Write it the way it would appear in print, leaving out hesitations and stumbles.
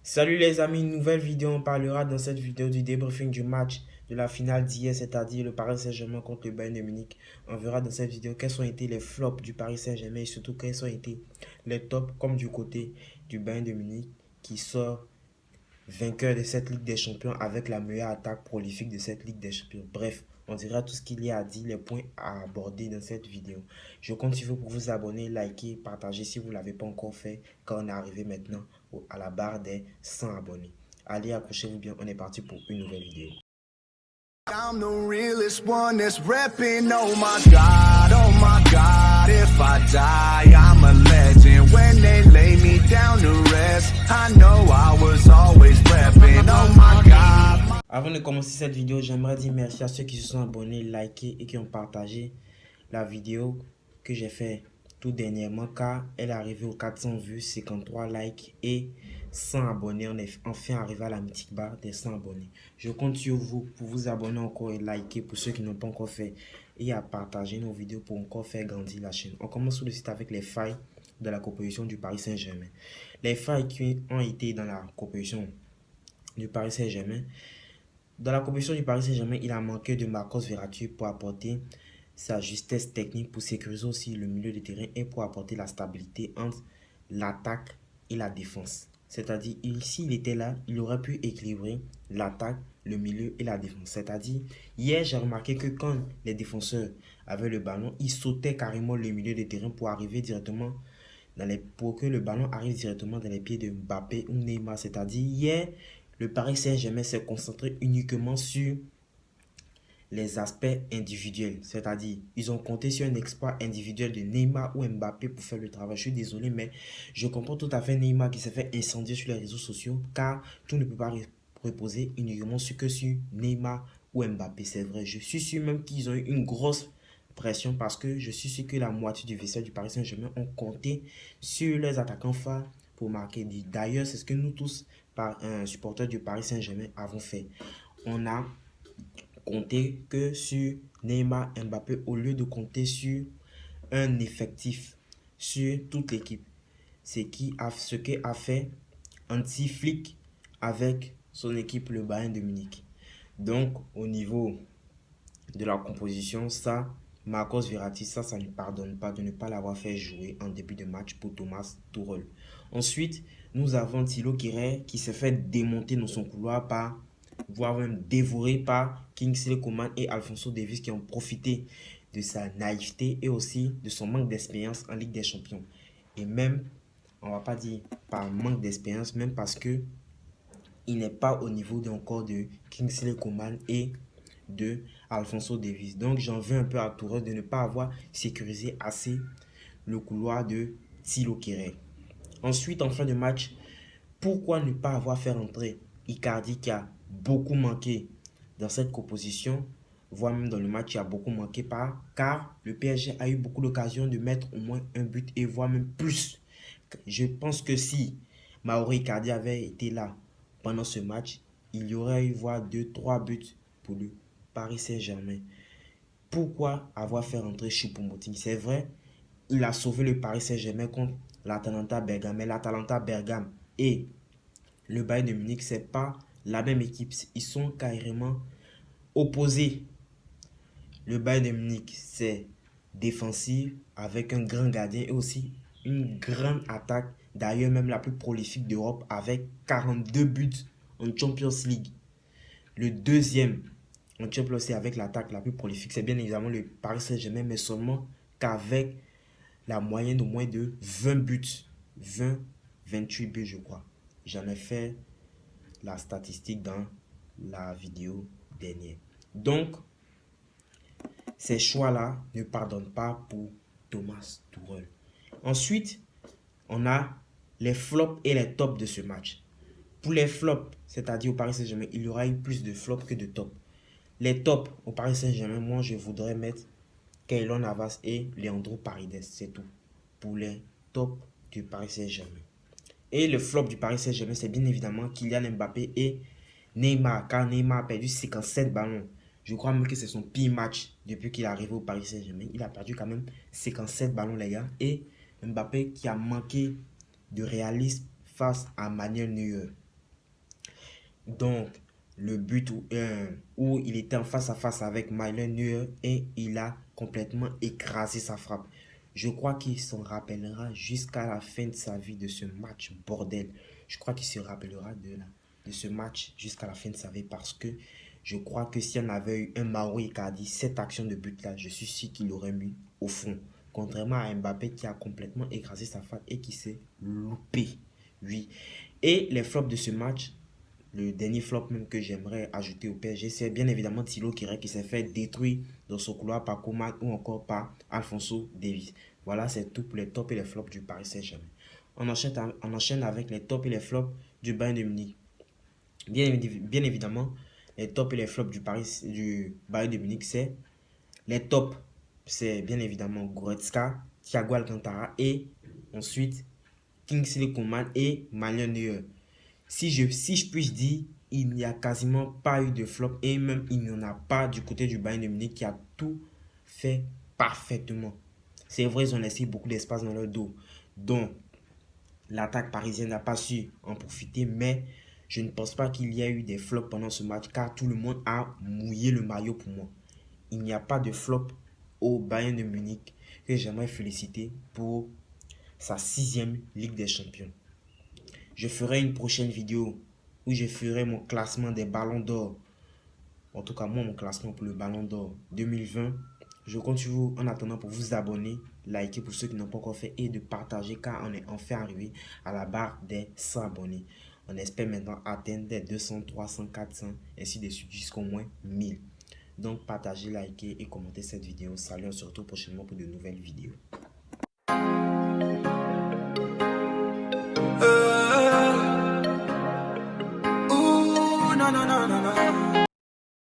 Salut les amis, nouvelle vidéo. On parlera dans cette vidéo du débriefing du match de la finale d'hier, c'est-à-dire le Paris Saint-Germain contre le Bayern de Munich. On verra dans cette vidéo quels ont été les flops du Paris Saint-Germain et surtout quels ont été les tops comme du côté du Bayern de Munich qui sort vainqueur de cette Ligue des Champions avec la meilleure attaque prolifique de cette Ligue des Champions. Bref, on dira tout ce qu'il y a à dire, les points à aborder dans cette vidéo. Je compte sur vous pour vous abonner, liker, partager si vous ne l'avez pas encore fait, quand on est arrivé maintenant à la barre des 100 abonnés. Allez, accrochez-vous bien, on est parti pour une nouvelle vidéo. I'm the realest one that's repping, oh my God, if I die, I'm a legend, when they lay me down to rest, I know I was always repping, oh my God. Avant de commencer cette vidéo, j'aimerais dire merci à ceux qui se sont abonnés, likés et qui ont partagé la vidéo que j'ai fait tout dernièrement car elle est arrivée aux 400 vues, 53 likes et 100 abonnés. On est enfin arrivé à la mythique barre des 100 abonnés. Je compte sur vous pour vous abonner encore et liker pour ceux qui n'ont pas encore fait et à partager nos vidéos pour encore faire grandir la chaîne. On commence tout de suite avec les failles de la composition du Paris Saint-Germain. Les failles qui ont été dans la composition du Paris Saint-Germain. Dans la composition du Paris Saint-Germain, il a manqué de Marcos Verratti pour apporter sa justesse technique, pour sécuriser aussi le milieu de terrain et pour apporter la stabilité entre l'attaque et la défense. C'est-à-dire, s'il était là, il aurait pu équilibrer l'attaque, le milieu et la défense. C'est-à-dire, hier, j'ai remarqué que quand les défenseurs avaient le ballon, ils sautaient carrément le milieu de terrain pour arriver directement pour que le ballon arrive directement dans les pieds de Mbappé ou Neymar. C'est-à-dire, hier, le Paris Saint-Germain s'est concentré uniquement sur les aspects individuels. C'est-à-dire, ils ont compté sur un exploit individuel de Neymar ou Mbappé pour faire le travail. Je suis désolé, mais je comprends tout à fait Neymar qui s'est fait incendier sur les réseaux sociaux car tout ne peut pas reposer uniquement sur Neymar ou Mbappé. C'est vrai, je suis sûr même qu'ils ont eu une grosse pression parce que je suis sûr que la moitié du vestiaire du Paris Saint-Germain ont compté sur les attaquants phares pour marquer. D'ailleurs, c'est ce que nous tous, par un supporter du Paris Saint-Germain, avons fait. On a compté que sur Neymar, Mbappé au lieu de compter sur un effectif, sur toute l'équipe. Ce qu'a fait Hansi Flick avec son équipe, le Bayern de Munich. Donc, au niveau de la composition, ça, Marcos Verratti, ça ne pardonne pas de ne pas l'avoir fait jouer en début de match pour Thomas Tuchel. Ensuite, nous avons Thilo Kehrer qui s'est fait démonter dans son couloir voire même dévoré par Kingsley Coman et Alphonso Davies qui ont profité de sa naïveté et aussi de son manque d'expérience en Ligue des Champions. Et même, on va pas dire par manque d'expérience, même parce que il n'est pas au niveau encore de Kingsley Coman et de Alphonso Davies. Donc j'en veux un peu à Tourelle de ne pas avoir sécurisé assez le couloir de Thilo Kehrer. Ensuite, en fin de match, pourquoi ne pas avoir fait entrer Icardi qui a beaucoup manqué dans cette composition, voire même dans le match, il a beaucoup manqué car le PSG a eu beaucoup d'occasions de mettre au moins un but et voire même plus. Je pense que si Mauro Icardi avait été là pendant ce match, il y aurait eu voire 2-3 buts pour le Paris Saint-Germain. Pourquoi avoir fait rentrer Choupo-Moting? C'est vrai, il a sauvé le Paris Saint-Germain contre l'Atalanta Bergame. Mais l'Atalanta Bergame et le Bayern de Munich, c'est pas la même équipe. Ils sont carrément opposés. Le Bayern de Munich, c'est défensif avec un grand gardien et aussi une grande attaque. D'ailleurs, même la plus prolifique d'Europe avec 42 buts en Champions League. Le deuxième en Champions League avec l'attaque la plus prolifique, c'est bien évidemment le Paris Saint-Germain, mais seulement qu'avec la moyenne au moins de 20 buts. 28 buts, je crois. J'en ai fait la statistique dans la vidéo dernière. Donc, ces choix-là ne pardonnent pas pour Thomas Tuchel. Ensuite, on a les flops et les tops de ce match. Pour les flops, c'est-à-dire au Paris Saint-Germain, il y aura eu plus de flops que de tops. Les tops au Paris Saint-Germain, moi, je voudrais mettre Keylor Navas et Leandro Paredes, c'est tout. Pour les tops du Paris Saint-Germain. Et le flop du Paris Saint-Germain, c'est bien évidemment Kylian Mbappé et Neymar, car Neymar a perdu 57 ballons. Je crois même que c'est son pire match depuis qu'il est arrivé au Paris Saint-Germain. Il a perdu quand même 57 ballons, les gars. Et Mbappé qui a manqué de réalisme face à Manuel Neuer. Donc, le but où il était en face à face avec Manuel Neuer et il a complètement écrasé sa frappe. Je crois qu'il s'en rappellera jusqu'à la fin de sa vie de ce match, bordel. Je crois qu'il se rappellera de ce match jusqu'à la fin de sa vie parce que je crois que si on avait eu un Mauro Icardi, cette action de but-là, je suis sûr qu'il l'aurait mis au fond. Contrairement à Mbappé qui a complètement écrasé sa frappe et qui s'est loupé. Oui. Et les flops de ce match, le dernier flop même que j'aimerais ajouter au PSG, c'est bien évidemment Thilo Kehrer qui s'est fait détruire dans son couloir par Coman ou encore par Alphonso Davies. Voilà, c'est tout pour les tops et les flops du Paris Saint-Germain. On enchaîne avec les tops et les flops du Bayern de Munich. Bien évidemment, les tops et les flops du Bayern de Munich, c'est les tops. C'est bien évidemment Goretzka, Thiago Alcantara et ensuite Kingsley Coman et Manuel Neuer. Si je puis dire, il n'y a quasiment pas eu de flop et même il n'y en a pas du côté du Bayern de Munich qui a tout fait parfaitement. C'est vrai, ils ont laissé beaucoup d'espace dans leur dos. Donc, l'attaque parisienne n'a pas su en profiter, mais je ne pense pas qu'il y ait eu des flops pendant ce match car tout le monde a mouillé le maillot pour moi. Il n'y a pas de flop au Bayern de Munich que j'aimerais féliciter pour sa 6e Ligue des Champions. Je ferai une prochaine vidéo où je ferai mon classement des ballons d'or. En tout cas, moi, mon classement pour le ballon d'or 2020. Je compte sur vous en attendant pour vous abonner, liker pour ceux qui n'ont pas encore fait et de partager car on est enfin arrivé à la barre des 100 abonnés. On espère maintenant atteindre des 200, 300, 400, ainsi de suite jusqu'au moins 1000. Donc, partagez, likez et commentez cette vidéo. Salut, on se retrouve prochainement pour de nouvelles vidéos. Ooh, no, no, no, no, no.